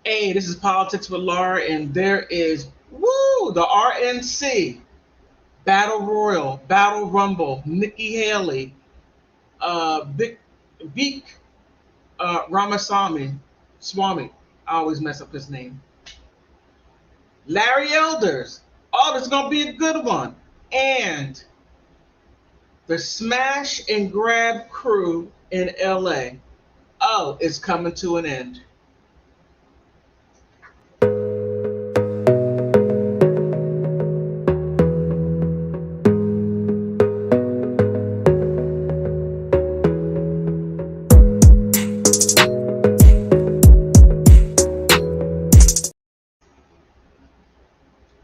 Hey, this is Politics with Laura, and there is the RNC Battle Royal, Battle Rumble, Nikki Haley, Vivek Ramaswamy, Swami. I always mess up his name. Larry Elders. Oh, this is gonna be a good one. And the smash and grab crew in LA. Oh, it's coming to an end.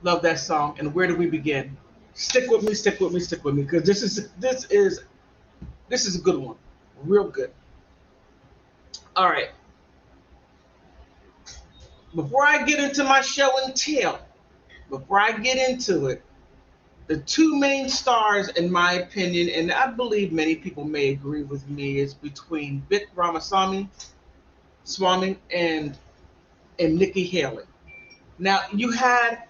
Love that song. And where do we begin? Stick with me, because this is a good one, real good. All right. Before I get into my show and tell, before I get into it, the two main stars, in my opinion, and I believe many people may agree with me, is between Vivek Ramaswamy, Swami, and Nikki Haley. Now you had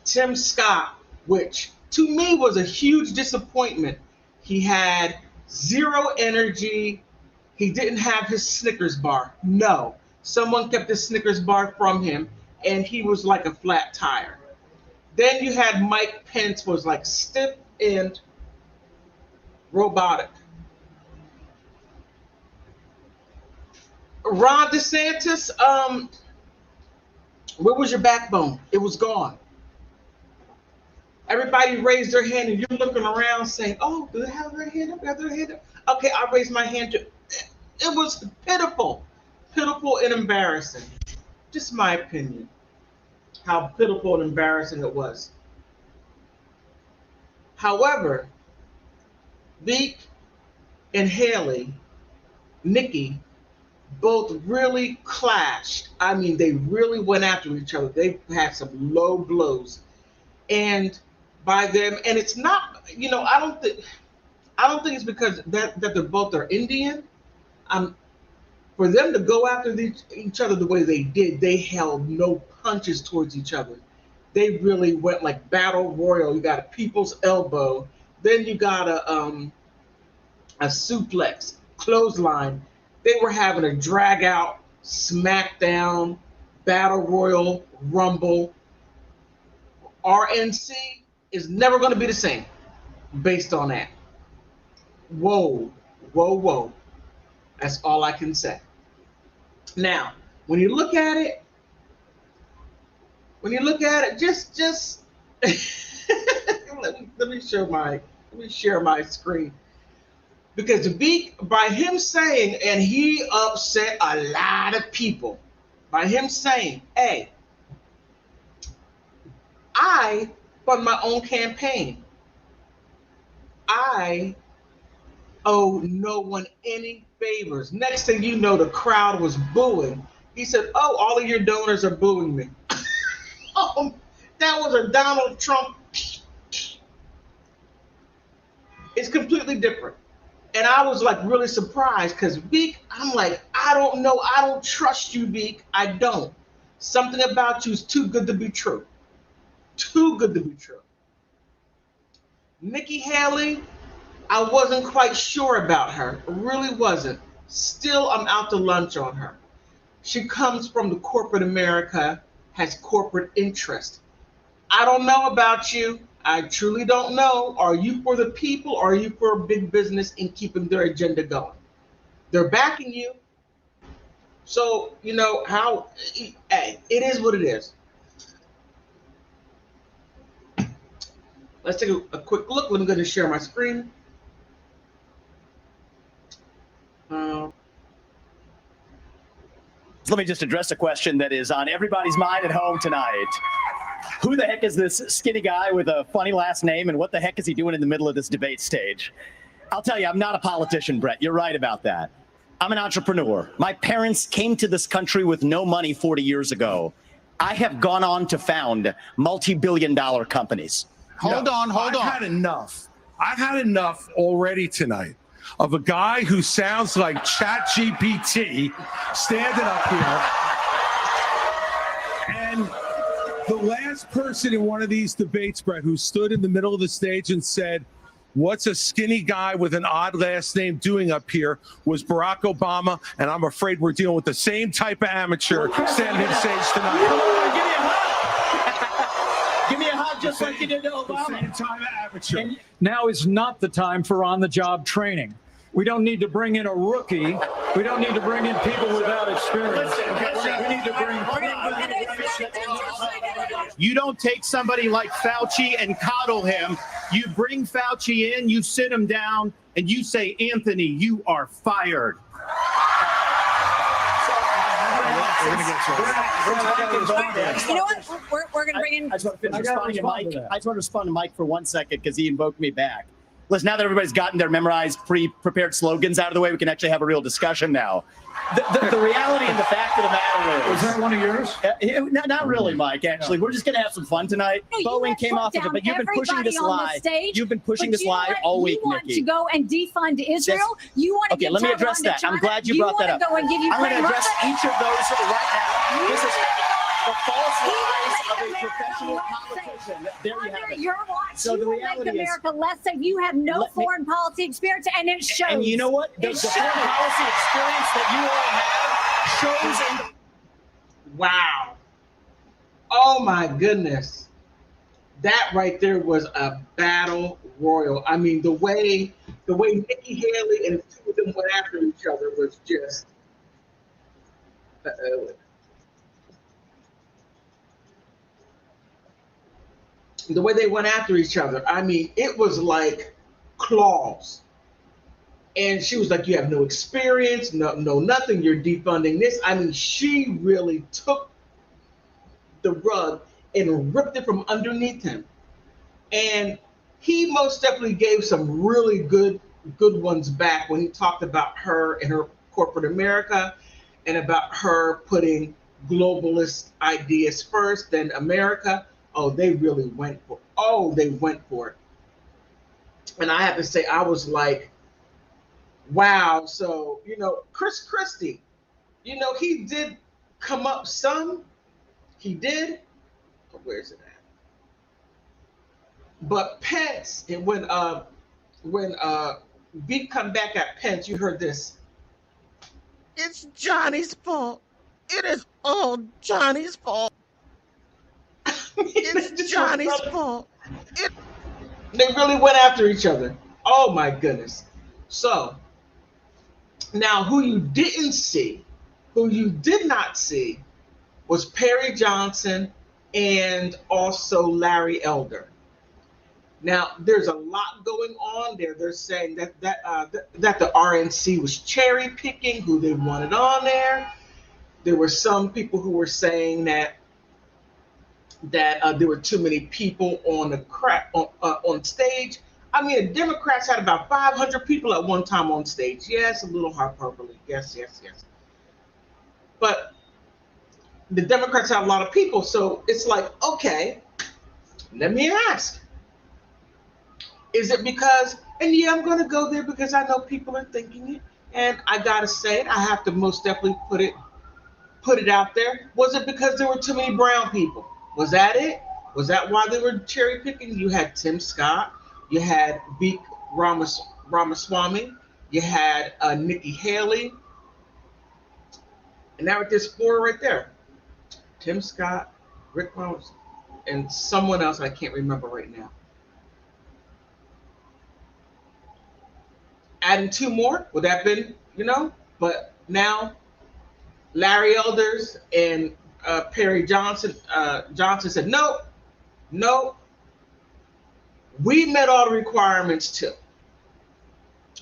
Tim Scott, which to me was a huge disappointment. He had zero energy. He didn't have his Snickers bar. No, someone kept the Snickers bar from him, and he was like a flat tire. Then you had Mike Pence, was like stiff and robotic. Ron DeSantis, where was your backbone? It was gone. Everybody raised their hand, and you're looking around saying, "Oh, do they have their hand up? Have their hand up?" Okay, I raised my hand too. It was pitiful and embarrassing. Just my opinion, how pitiful and embarrassing it was. However, Vivek and Haley, Nikki, both really clashed. I mean, they really went after each other. They had some low blows, and by them, and it's not, I don't think it's because that they're both are Indian. For them to go after each other the way they did, they held no punches towards each other. They really went like battle royal. You got a people's elbow, then you got a suplex, clothesline. They were having a drag out, smackdown, battle royal, rumble. RNC is never going to be the same based on that. Whoa. That's all I can say. Now, when you look at it, just let me share my screen. Because Vivek, by him saying, and he upset a lot of people, by him saying, "Hey, I fund my own campaign. I owe no one any favors." Next thing you know, the crowd was booing. He said, "Oh, all of your donors are booing me." That was a Donald Trump. It's completely different. And I was like really surprised because Vivek, I'm like, I don't know. I don't trust you, Vivek. I don't. Something about you is too good to be true. Too good to be true. Nikki Haley, I wasn't quite sure about her. Really wasn't. Still, I'm out to lunch on her. She comes from the corporate America, has corporate interest. I don't know about you. I truly don't know. Are you for the people, or are you for big business in keeping their agenda going? They're backing you. So, how, hey, it is what it is. Let's take a quick look. I'm going to share my screen. Let me just address a question that is on everybody's mind at home tonight. Who the heck is this skinny guy with a funny last name, and what the heck is he doing in the middle of this debate stage? I'll tell you, I'm not a politician, Brett. You're right about that. I'm an entrepreneur. My parents came to this country with no money 40 years ago. I have gone on to found multi-billion-dollar companies. Hold on. I've had enough. I've had enough already tonight of a guy who sounds like ChatGPT standing up here And the last person in one of these debates, Brett, who stood in the middle of the stage and said, "What's a skinny guy with an odd last name doing up here?" was Barack Obama. And I'm afraid we're dealing with the same type of amateur standing on stage tonight. Give me a hug just like you did to Obama. The same time of amateur. And now is not the time for on-the-job training. We don't need to bring in a rookie. We don't need to bring in people without experience. We need to bring. You don't take somebody like Fauci and coddle him. You bring Fauci in, you sit him down, and you say, "Anthony, you are fired." You know what? We're going to bring in. I just want to respond to Mike for 1 second because he invoked me back. Listen, now that everybody's gotten their memorized, pre-prepared slogans out of the way, we can actually have a real discussion now. The reality and the fact of the matter is... Was that one of yours? Not really, Mike, actually. We're just going to have some fun tonight. No, Boeing came off of it, but you've been pushing this lie. You've been pushing this lie all week, You want Nikki. to go and defund Israel? You want to Okay, let me address that. I'm glad you brought that up. Go and give I'm going to address each of those right now. This is the false lies of a professional politician. There you have it. Your watch, So the you will reality make America less safe. You have no foreign policy experience, and it shows. And you know what? The foreign policy experience that you all have shows in. Wow. Oh my goodness. That right there was a battle royal. I mean, the way Nikki Haley and two of them went after each other was just the way they went after each other. I mean, it was like claws. And she was like, "You have no experience, no nothing. You're defunding this." I mean, she really took the rug and ripped it from underneath him. And he most definitely gave some really good ones back when he talked about her and her corporate America and about her putting globalist ideas first, then America. Oh, they really went for it. And I have to say, I was like, wow. So, Chris Christie, he did come up some. He did. But where's it at? But Pence, and when Beat come back at Pence, you heard this. "It's Johnny's fault. It is all Johnny's fault. It's Johnny's fault." They really went after each other. Oh my goodness. So now who you did not see was Perry Johnson and also Larry Elder. Now there's a lot going on there. They're saying that the RNC was cherry picking who they wanted on there. There were some people who were saying that there were too many people on stage. I mean, the Democrats had about 500 people at one time on stage. Yes, a little hyperbole. Yes. But the Democrats have a lot of people, so it's like, okay, let me ask. Is it because, and yeah, I'm going to go there because I know people are thinking it, and I got to say it. I have to most definitely put it out there. Was it because there were too many brown people? Was that it? Was that why they were cherry picking? You had Tim Scott, you had Vivek Ramaswamy, you had Nikki Haley, and now there's four right there: Tim Scott, Rick Ramos, and someone else I can't remember right now. Adding two more, would that have been, But now Larry Elders and Perry Johnson said, no, we met all the requirements too.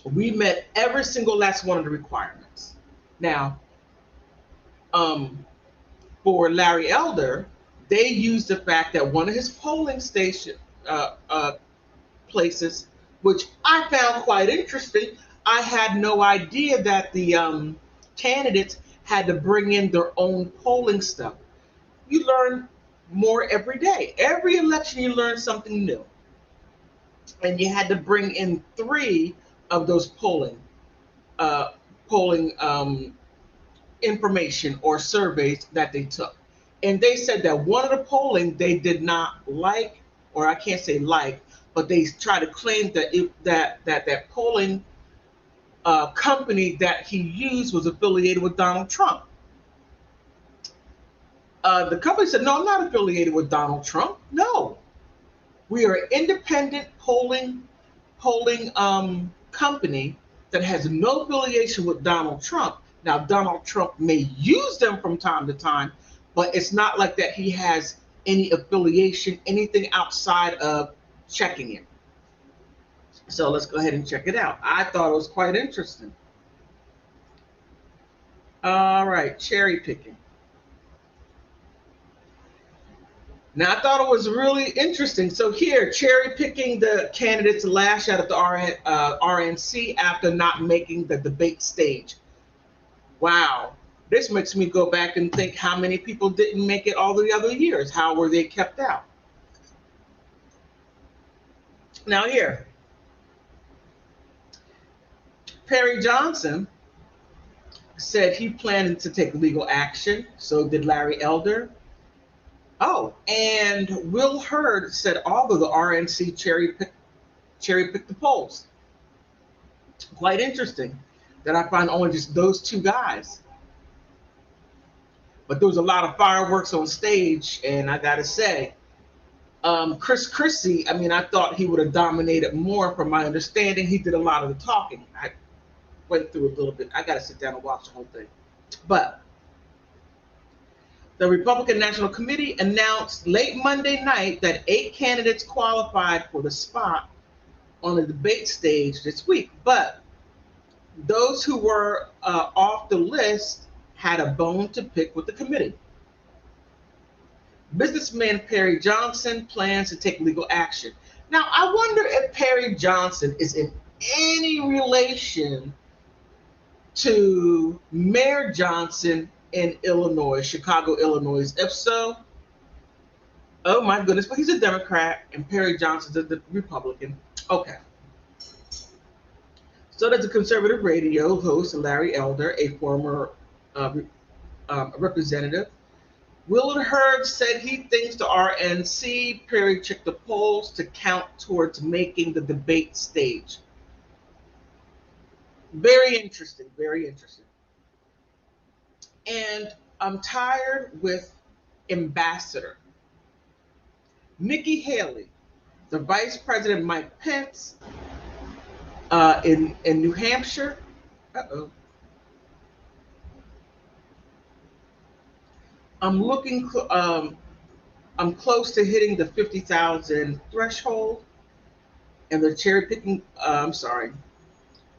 We met every single last one of the requirements. Now, for Larry Elder, they used the fact that one of his polling station places, which I found quite interesting. I had no idea that the candidates had to bring in their own polling stuff. You learn more every day. Every election, you learn something new. And you had to bring in 3 of those polling information or surveys that they took. And they said that one of the polling they did not like, or I can't say like, but they try to claim that that polling company that he used was affiliated with Donald Trump. The company said, no, I'm not affiliated with Donald Trump. No, we are an independent polling company that has no affiliation with Donald Trump. Now, Donald Trump may use them from time to time, but it's not like that he has any affiliation, anything outside of checking it. So let's go ahead and check it out. I thought it was quite interesting. All right, cherry picking. Now, I thought it was really interesting. So here, cherry picking the candidates lash out at the RNC after not making the debate stage. Wow. This makes me go back and think how many people didn't make it all the other years. How were they kept out? Now here, Perry Johnson said he planned to take legal action. So did Larry Elder. Oh, and Will Hurd said although the RNC cherry picked the polls. Quite interesting that I find only just those two guys. But there was a lot of fireworks on stage, and I gotta say, Chris Christie, I mean, I thought he would have dominated more. From my understanding, he did a lot of the talking. I went through it a little bit. I gotta sit down and watch the whole thing. But the Republican National Committee announced late Monday night that 8 candidates qualified for the spot on the debate stage this week. But those who were off the list had a bone to pick with the committee. Businessman Perry Johnson plans to take legal action. Now, I wonder if Perry Johnson is in any relation to Mayor Johnson in Illinois, Chicago, Illinois. If so, oh my goodness, but he's a Democrat and Perry Johnson's a Republican. Okay. So does the conservative radio host Larry Elder, a former representative. Willard Hurd said he thinks the RNC Perry checked the polls to count towards making the debate stage. Very interesting, very interesting. And I'm tired with Ambassador Nikki Haley, the Vice President Mike Pence in New Hampshire. I'm close to hitting the 50,000 threshold, and they're cherry picking.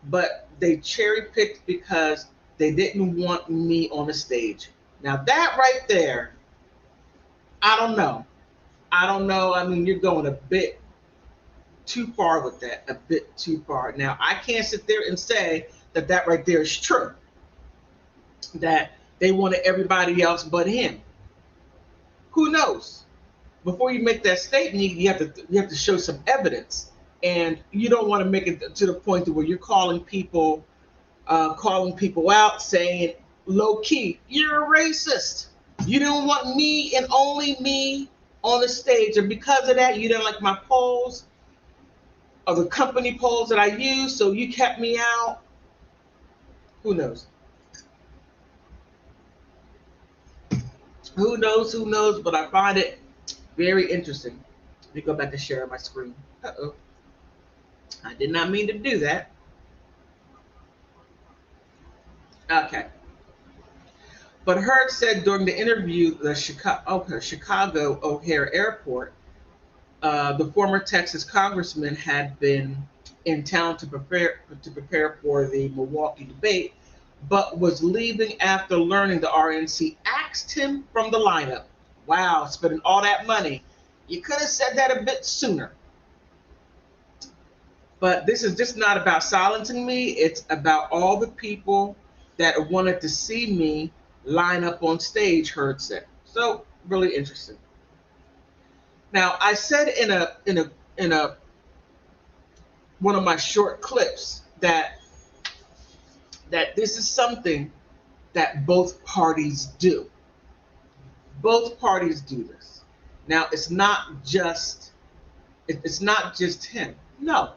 But they cherry picked because they didn't want me on the stage. Now that right there, I don't know. I mean, you're going a bit too far with that, a bit too far. Now, I can't sit there and say that that right there is true, that they wanted everybody else but him. Who knows? Before you make that statement, you have to show some evidence, and you don't want to make it to the point where you're calling people out, saying low key, you're a racist. You don't want me and only me on the stage, and because of that, you didn't like my polls or the company polls that I use, so you kept me out. Who knows? Who knows, but I find it very interesting. Let me go back and share my screen. Uh-oh. I did not mean to do that. Okay. But Hurd said during the interview, the Chicago O'Hare Airport, the former Texas congressman had been in town to prepare for the Milwaukee debate, but was leaving after learning the RNC axed him from the lineup. Wow, spending all that money. You could have said that a bit sooner. But this is just not about silencing me. It's about all the people that wanted to see me line up on stage, Hurd said. So really interesting. Now, I said in a one of my short clips that this is something that both parties do. Both parties do this. Now, it's not just him. No,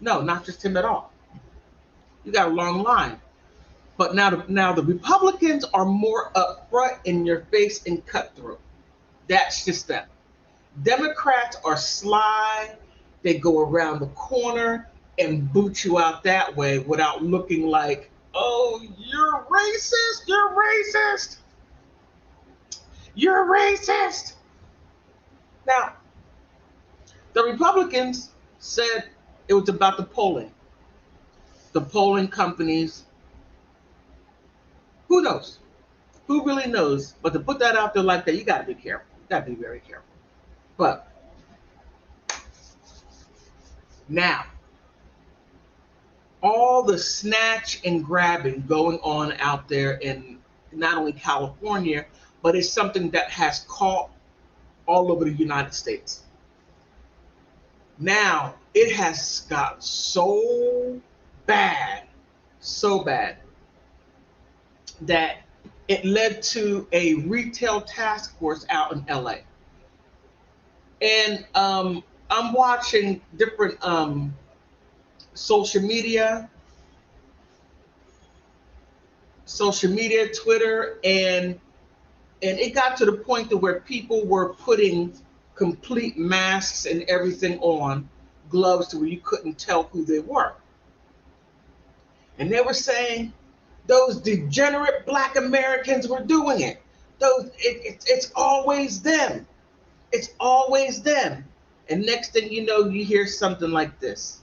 not just him at all. You got a long line. But now the Republicans are more upfront, in your face, and cutthroat. That's just them. Democrats are sly. They go around the corner and boot you out that way without looking like, oh, you're racist, you're racist, you're racist. Now, the Republicans said it was about the polling. The polling companies, who knows? Who really knows? But to put that out there like that, you got to be careful. You got to be very careful. But now, all the snatch and grabbing going on out there in not only California, but it's something that has caught all over the United States. Now, it has got so bad, that it led to a retail task force out in LA. And I'm watching different social media, Twitter, and it got to the point to where people were putting complete masks and everything on, gloves, to where you couldn't tell who they were. And they were saying those degenerate Black Americans were doing it. It's always them. It's always them. And next thing you know, you hear something like this.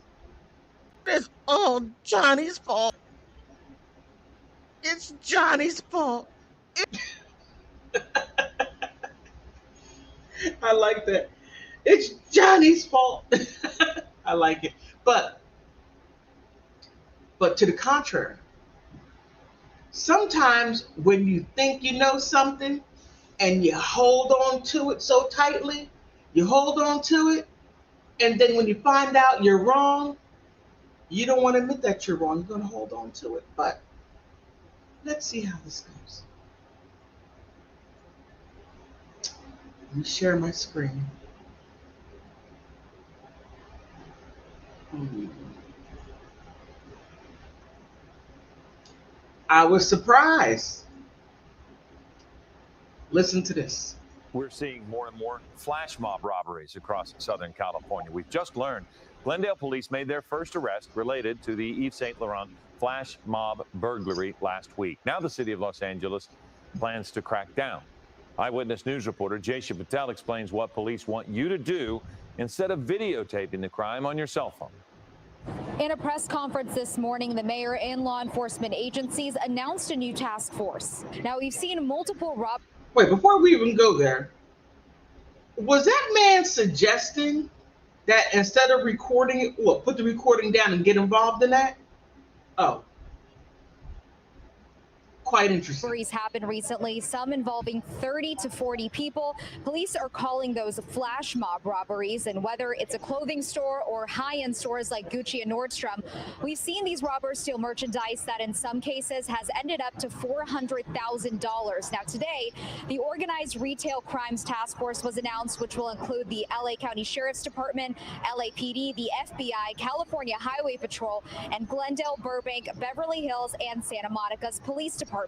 It's all Johnny's fault. It's Johnny's fault. I like that. It's Johnny's fault. I like it. But to the contrary, sometimes when you think you know something and you hold on to it so tightly, you hold on to it, and then when you find out you're wrong, you don't want to admit that you're wrong. You're going to hold on to it. But let's see how this goes. Let me share my screen. I was surprised. Listen to this. We're seeing more and more flash mob robberies across Southern California. We've just learned Glendale police made their first arrest related to the Yves Saint Laurent flash mob burglary last week. Now the city of Los Angeles plans to crack down. Eyewitness News reporter Jaysha Patel explains what police want you to do instead of videotaping the crime on your cell phone. In a press conference this morning, the mayor and law enforcement agencies announced a new task force. Now, we've seen multiple robberies. Wait, before we even go there, was that man suggesting that instead of recording it, put the recording down and get involved in that? Oh. Quite interesting. Robberies happened recently, some involving 30 to 40 people. Police are calling those flash mob robberies, and whether it's a clothing store or high-end stores like Gucci and Nordstrom, we've seen these robbers steal merchandise that in some cases has ended up to $400,000. Now today, the Organized Retail Crimes Task Force was announced, which will include the LA County Sheriff's Department, LAPD, the FBI, California Highway Patrol, and Glendale, Burbank, Beverly Hills, and Santa Monica's police department.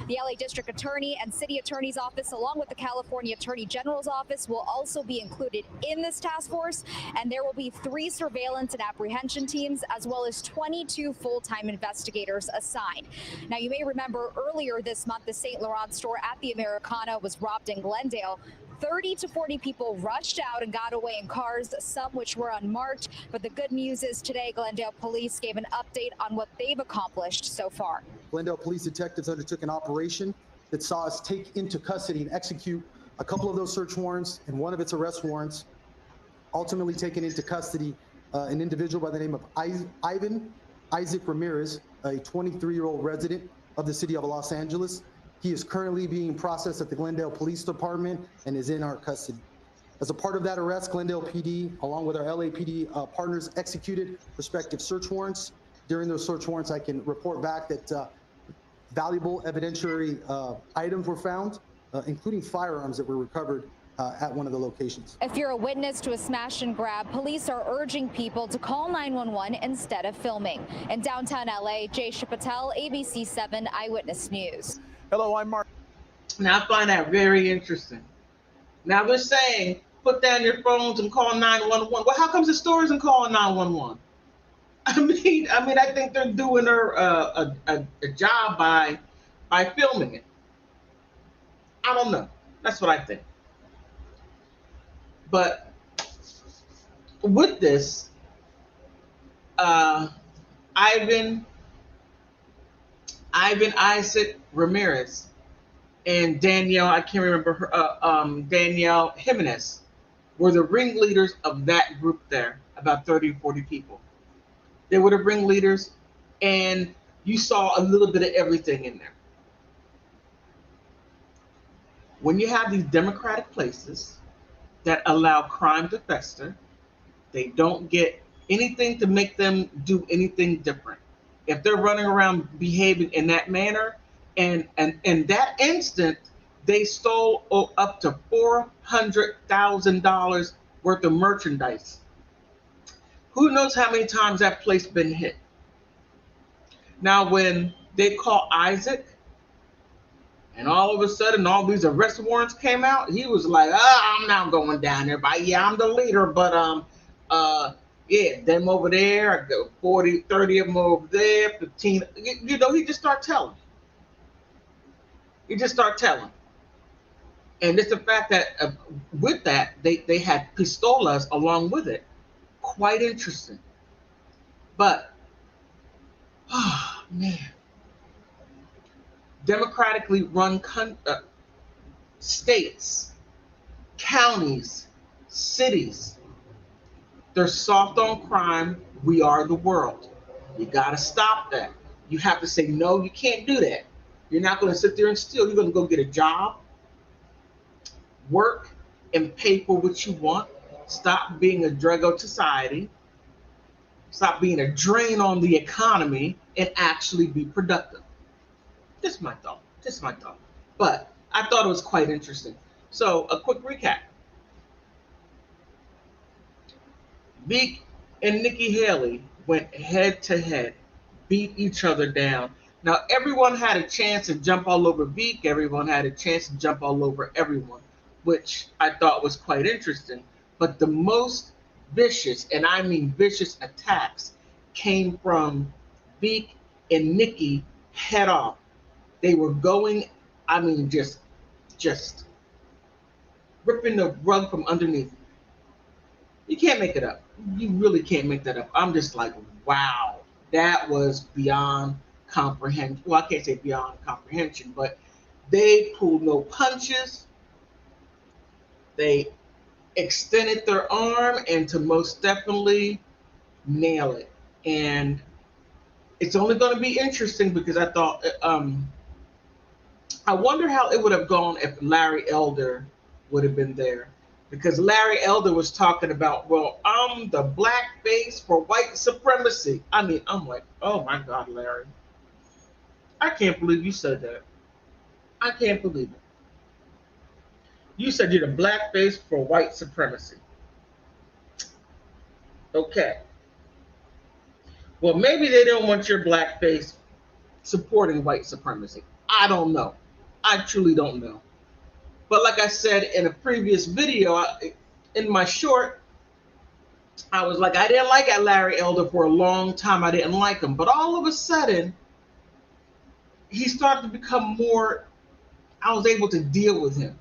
The LA District Attorney and City Attorney's Office, along with the California Attorney General's Office, will also be included in this task force, and there will be 3 surveillance and apprehension teams, as well as 22 full-time investigators assigned. Now, you may remember earlier this month, the Saint Laurent store at the Americana was robbed in Glendale. 30 to 40 people rushed out and got away in cars, some which were unmarked. But the good news is today, Glendale police gave an update on what they've accomplished so far. Glendale police detectives undertook an operation that saw us take into custody and execute a couple of those search warrants and one of its arrest warrants, ultimately taken into custody an individual by the name of Ivan Isaac Ramirez, a 23-year-old resident of the city of Los Angeles. He is currently being processed at the Glendale Police Department and is in our custody. As a part of that arrest, Glendale PD, along with our LAPD partners, executed respective search warrants. During those search warrants, I can report back that valuable evidentiary items were found, including firearms that were recovered at one of the locations. If you're a witness to a smash and grab, police are urging people to call 911 instead of filming. In downtown LA, Jay Patel, ABC 7 Eyewitness News. Hello, I'm Mark. Now I find that very interesting. Now they're saying, put down your phones and call 911. Well, how comes the store isn't calling 911? I mean, I think they're doing her a job by filming it. I don't know. That's what I think. But with this, Ivan Isaac Ramirez and Danielle, I can't remember her, Danielle Jimenez were the ringleaders of that group there, about 30 or 40 people. They were the ringleaders, and you saw a little bit of everything in there. When you have these democratic places that allow crime to fester, they don't get anything to make them do anything different. If they're running around behaving in that manner, and in that instant, they stole up to $400,000 worth of merchandise. Who knows how many times that place been hit? Now, when they caught Isaac, and all of a sudden all these arrest warrants came out, he was like, I'm not going down there. But yeah, I'm the leader, but yeah, them over there, I go 40, 30 of them over there, 15. You know, he just start telling. And it's the fact that with that, they had pistolas along with it. Quite interesting. But, oh man, democratically run states, counties, cities, they're soft on crime. We are the world. You got to stop that. You have to say, no, you can't do that. You're not going to sit there and steal. You're going to go get a job, work, and pay for what you want. Stop being a drug on society. Stop being a drain on the economy and actually be productive. Just my thought. But I thought it was quite interesting. So a quick recap. Vivek and Nikki Haley went head to head, beat each other down. Now, everyone had a chance to jump all over Vivek. Everyone had a chance to jump all over everyone, which I thought was quite interesting. But the most vicious, and I mean vicious attacks, came from Vivek and Nikki head off. They were going, I mean, just ripping the rug from underneath. You can't make it up. You really can't make that up. I'm just like, wow, that was beyond comprehension. Well, I can't say beyond comprehension, but they pulled no punches. They extended their arm and to most definitely nail it. And it's only going to be interesting because I thought, I wonder how it would have gone if Larry Elder would have been there. Because Larry Elder was talking about, well, I'm the black face for white supremacy. I mean, I'm like, oh my God, Larry. I can't believe you said that. I can't believe it. You said you're the black face for white supremacy. Okay. Well, maybe they don't want your black face supporting white supremacy. I don't know. I truly don't know. But like I said in a previous video, in my short, I was like, I didn't like Larry Elder for a long time. I didn't like him. But all of a sudden, he started to become more, I was able to deal with him.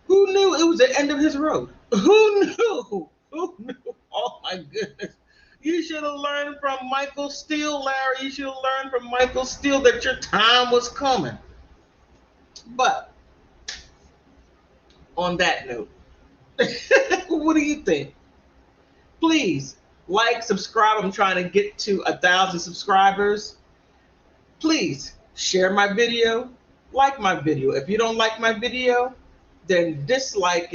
Who knew it was the end of his road? Who knew? Who knew? Oh my goodness. You should have learned from Michael Steele, Larry. You should have learned from Michael Steele that your time was coming. But on that note, what do you think? Please like, subscribe. I'm trying to get to 1,000 subscribers. Please share my video, like my video. If you don't like my video, then dislike it.